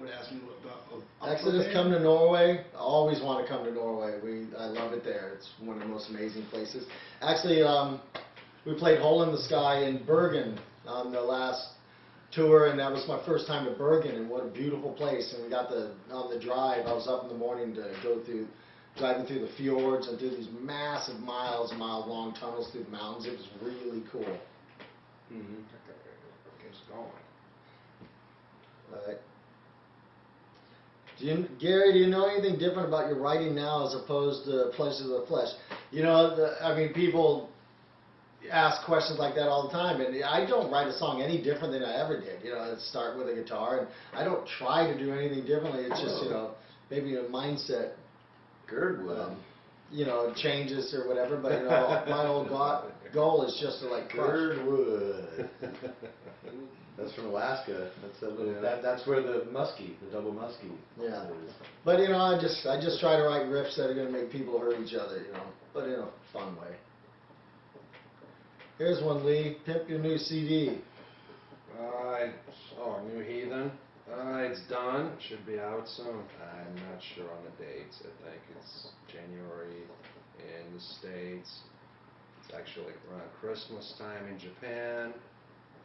would ask me about Exodus, come to Norway. I always want to come to Norway. I love it there. It's one of the most amazing places. Actually, we played Hole in the Sky in Bergen on the last tour, and that was my first time to Bergen, and what a beautiful place. And we got on the drive, I was up in the morning to go through, driving through the fjords and through these massive mile-long tunnels through the mountains. It was really cool. Mm-hmm. It's going. Right. Gary, do you know anything different about your writing now as opposed to Pleasures of the Flesh? You know, I mean, people ask questions like that all the time, and I don't write a song any different than I ever did. You know, I start with a guitar, and I don't try to do anything differently. It's just, you know, maybe a mindset, Girdwood. you know, changes or whatever. But you know, my whole goal is just to like crush. Girdwood. That's from Alaska. That's that little. That's where the muskie, the double muskie. Yeah. Is. But you know, I just try to write riffs that are going to make people hurt each other. You know, but in a fun way. Here's one, Lee. Pimp your new CD. New Heathen. It's done. Should be out soon. I'm not sure on the dates. I think it's January in the States. It's actually around Christmas time in Japan,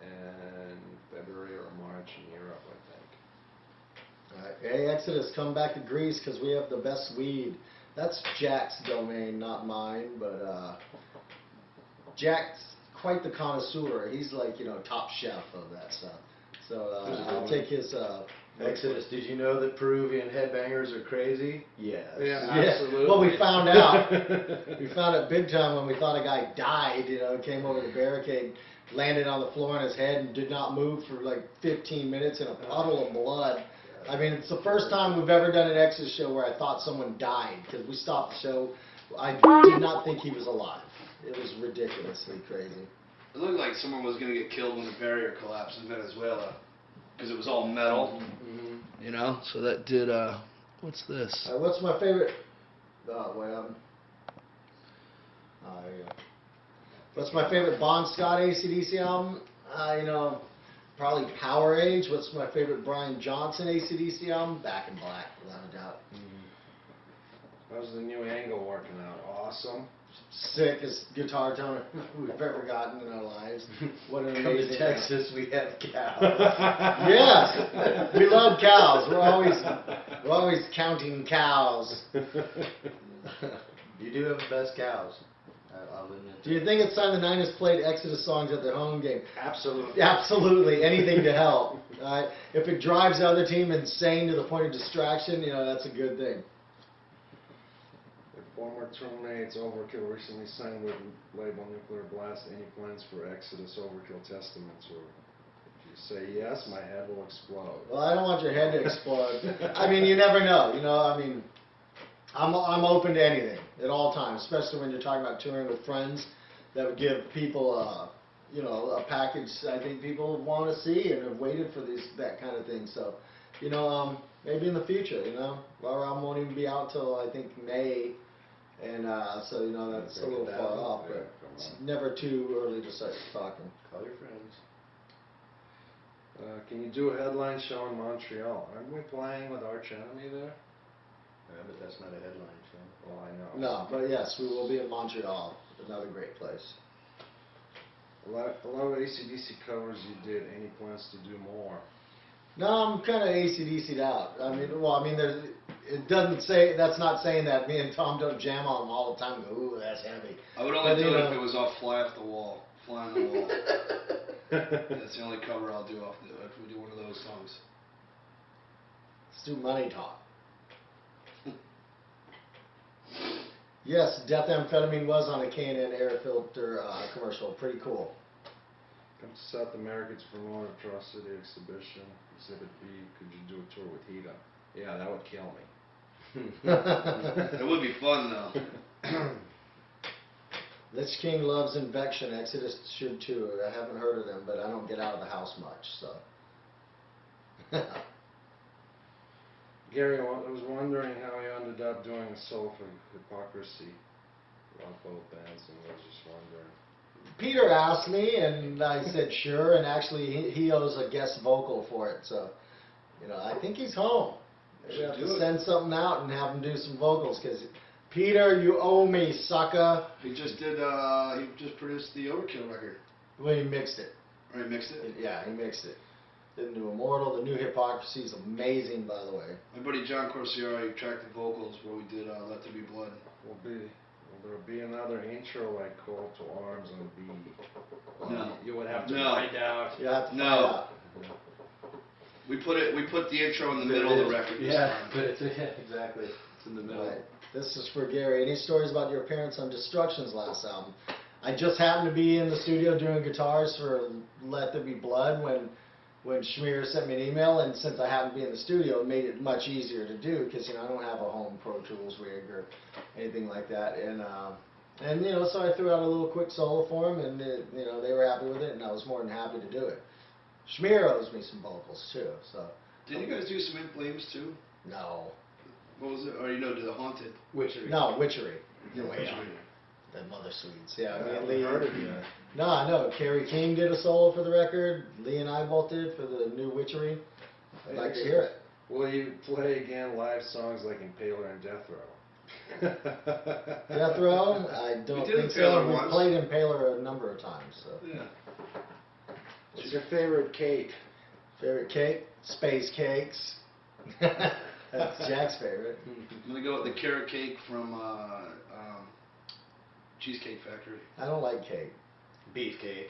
and February or March in Europe, I think. All right. Hey, Exodus, come back to Greece because we have the best weed. That's Jack's domain, not mine, but Jack's quite the connoisseur. He's like, you know, top chef of that stuff. So I'll take his. Exodus, did you know that Peruvian headbangers are crazy? Yes. Yeah, absolutely. Well, we found out. We found it big time when we thought a guy died. You know, came over the barricade, landed on the floor on his head, and did not move for like 15 minutes in a puddle of blood. I mean, it's the first time we've ever done an Exodus show where I thought someone died because we stopped the show. I did not think he was alive. It was ridiculously crazy. It looked like someone was going to get killed when the barrier collapsed in Venezuela because it was all metal. Mm-hmm. You know, so that did. What's this? What's my favorite? Wait, there you go. What's my favorite Bon Scott AC/DC album? You know, probably Power Age. What's my favorite Brian Johnson AC/DC album? Back in Black, without a doubt. How's the new angle working out? Awesome. Sickest guitar tone we've ever gotten in our lives. What an Come amazing to Texas, we have cows. Yes, we love cows. We're always counting cows. You do have the best cows. I'll admit. Do you think it's time the Niners played Exodus songs at their home game? Absolutely. Absolutely. Anything to help. If it drives the other team insane to the point of distraction, you know, that's a good thing. Former Terminates Overkill recently signed with label Nuclear Blast. Any plans for Exodus Overkill Testament tour? If you say yes, my head will explode. Well, I don't want your head to explode. I mean, you never know. You know, I mean, I'm open to anything at all times, especially when you're talking about touring with friends. That would give people, you know, a package I think people want to see and have waited for that kind of thing. So, you know, maybe in the future, you know, our album won't even be out till I think May. And so, you know, that's a little far off, but it's never too early to start talking. Call your friends. Can you do a headline show in Montreal? Aren't we playing with Arch Enemy there? Yeah, but that's not a headline show. Well, I know. No, but yes, we will be in Montreal, another great place. A lot of AC/DC covers you did. Any plans to do more? No, I'm kind of AC/DC'd out. I mean, well, I mean, it doesn't say, that's not saying that me and Tom don't jam on them all the time and go, ooh, that's heavy. I would only do it if it was off Fly on the Wall. That's the only cover I'll do if we do one of those songs. Let's do Money Talk. Yes, Death Amphetamine was on a K&N air filter commercial. Pretty cool. Come to South America to promote Atrocity Exhibition, Exhibit B. Could you do a tour with Hida? Yeah, that would kill me. It would be fun, though. Lich King loves Invection. Exodus should too. I haven't heard of them, but I don't get out of the house much, so. Gary, I was wondering how you ended up doing a solo for Hypocrisy on both bands, and I was just wondering. Peter asked me, and I said sure, and actually he owes a guest vocal for it, so You know, I think he's home. We Should have do to it. send something out and have him do some vocals, because Peter, you owe me, sucker. He just produced the Overkill record. Well, he mixed it. Or he mixed it. Yeah, he mixed it. Didn't do Immortal. The new Hypocrisy is amazing, by the way. My buddy John Corsiero, he tracked the vocals where we did Let There Be Blood. Will there be another intro like Call to Arms on B? No. You would have to No. find out. You have to find No. out. We put the intro in the middle of the record this Yeah, time. but it's, exactly. It's in the middle. Right. This is for Gary. Any stories about your appearance on Destruction's last album? I just happened to be in the studio doing guitars for Let There Be Blood when Schmier sent me an email, and since I happened to be in the studio, it made it much easier to do, because, you know, I don't have a home Pro Tools rig or anything like that. And you know, so I threw out a little quick solo for them, and you know, they were happy with it, and I was more than happy to do it. Schmier owes me some vocals too, so. Did you guys do some In Flames too? No. What was it? Or you know, did the Haunted? Witchery. No, Witchery. Yeah, Witchery. The Mother Sweets. Yeah, I me and haven't Lee. heard of you. No, no. Kerry King did a solo for the record. Lee and I both did for the new Witchery. I'd like to hear it. Will you play again live songs like Impaler and Death Row? Death Row? I don't We did think Impaler so. We once. played Impaler a number of times. So. Yeah. What's your favorite cake? Favorite cake? Space cakes. That's Jack's favorite. I'm gonna go with the carrot cake from Cheesecake Factory. I don't like cake. Beefcake.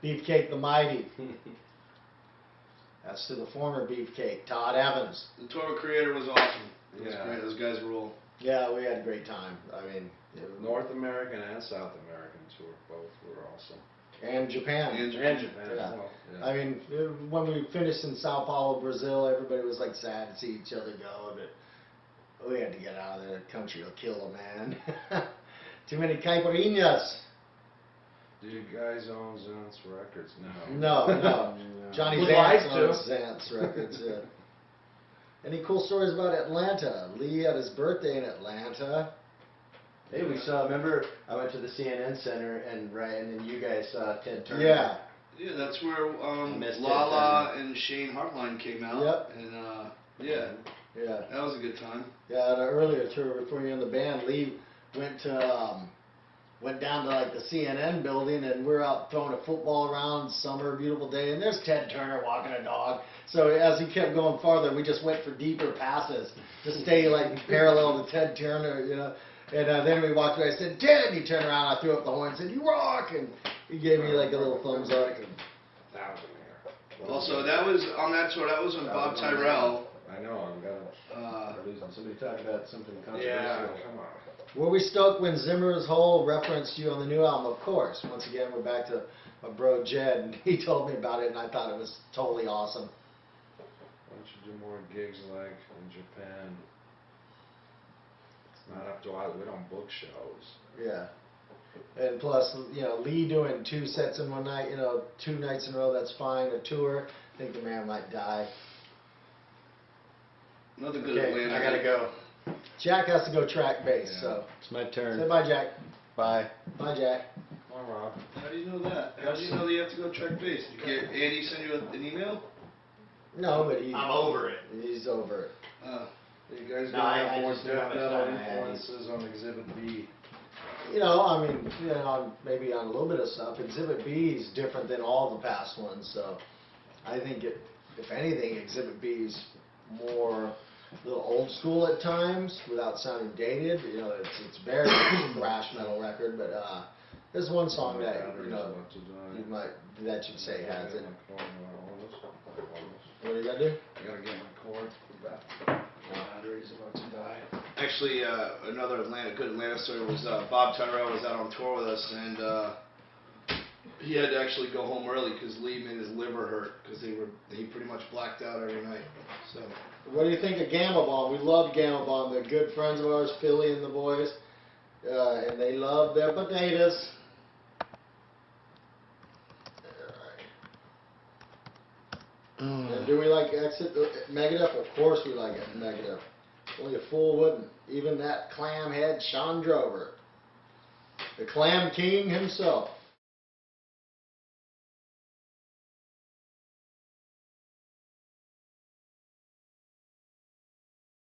Beefcake the Mighty. That's to the former Beefcake, Todd Evans. The tour creator was awesome. It was Yeah. great. Those guys rule. Yeah, we had a great time. I mean, North American and South American tour, both were awesome. and Japan. And And Japan Yeah. as well. Yeah. I mean, when we finished in Sao Paulo, Brazil, everybody was like sad to see each other go, but we had to get out of there. The country will kill a man. Too many caipirinhas. Do you guys own Zance Records? No. No, no. Johnny Would Zantz like to. owns Zantz Records. Yeah. Any cool stories about Atlanta? Lee had his birthday in Atlanta. Hey, we saw. Remember, I went to the CNN Center and then you guys saw Ted Turner. Yeah. Yeah, that's where Missed it, Lala and Shane Hartline came out. Yep. And yeah, Yeah. that was a good time. Yeah, at an earlier tour before you were in the band, Lee went down to like the CNN building, and we're out throwing a football around, summer, beautiful day, and there's Ted Turner walking a dog. So as he kept going farther, we just went for deeper passes to stay like parallel to Ted Turner, you know. And then we walked away. I said, "Ted!" And he turned around. I threw up the horn and said, "You rock!" And he gave me like a little thumbs up. Thousand here. Also, that was on that tour. That was when Bob Tyrell. I know, I'm gonna. Somebody talked about something controversial. Yeah, come on. Were we stoked when Zimmer's Hole referenced you on the new album? Of course. Once again, we're back to my bro Jed, and he told me about it, and I thought it was totally awesome. Why don't you do more gigs like in Japan? It's not up to us. We don't book shows. Yeah. And plus, you know, Lee doing 2 sets in one night, you know, 2 nights in a row, that's fine. A tour, I think the man might die. Another good Okay, Atlanta. I gotta go. Jack has to go track bass, Yeah. so It's my say turn. bye, Jack. Bye. Bye, Jack. Come on, Rob. How do you know that? How do you know that you have to go track bass? Did you get Andy send you an email? No, but he's over it. He's over it. You guys No, gonna I have more just knew how death much metal time I had. influences on Exhibit B. You know, I mean, you know, maybe on a little bit of stuff. Exhibit B is different than all the past ones, so I think if anything, Exhibit B is more a little old school at times without sounding dated. You know, it's very thrash metal record, but there's one song that you know that you'd say has it. What do you gotta do? I gotta get my cord. Battery's about to die. Actually, another good Atlanta story was Bob Tyrell was out on tour with us, and he had to actually go home early because Lee made his liver hurt because he pretty much blacked out every night. So What do you think of Gamma Bomb? We love Gamma Bomb. They're good friends of ours, Philly and the boys, and they love their potatoes. And do we like Megadeth? Of course we like Megadeth. Only a fool wouldn't. Even that clam head Sean Drover. The Clam King himself.